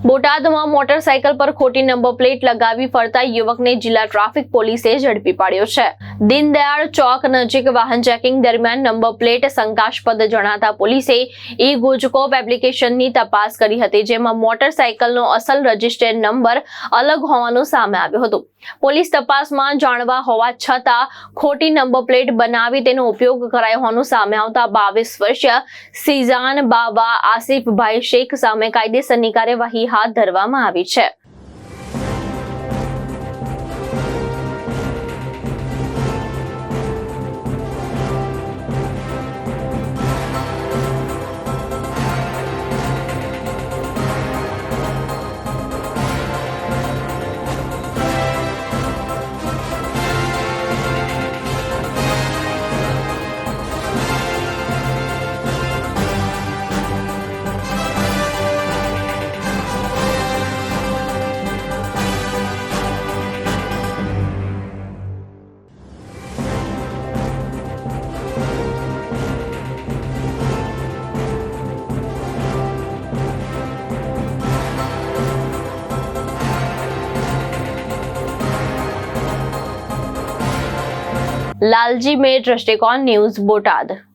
બોટાદમાં મોટરસાયકલ પર ખોટી નંબર પ્લેટ લગાવી ફરતા યુવકને જિલ્લા ટ્રાફિક પોલીસે ઝડપી પાડ્યો છે. દીનદયાળ ચોક નજીક વાહન ચેકિંગ દરમિયાન નંબર પ્લેટ શંકાસ્પદ જણાતા પોલીસે ઈ-ગુજકોપ એપ્લિકેશનની તપાસ કરી હતી, જેમાં મોટરસાયકલનો અસલ રજિસ્ટર્ડ નંબર અલગ હોવાનું સામે આવ્યું હતું. પોલીસ તપાસમાં જાણવા હોવા છતાં ખોટી નંબર પ્લેટ બનાવી તેનો ઉપયોગ કરાયો હોવાનું સામે આવતા 22 વર્ષીય સિઝાન બાવા આસિફભાઈ શેખ સામે કાયદેસરની કાર્યવાહી હાથ ધરવામાં આવી છે. લાલજી મેર, દ્રષ્ટિકોણ ન્યૂઝ, બોટાદ.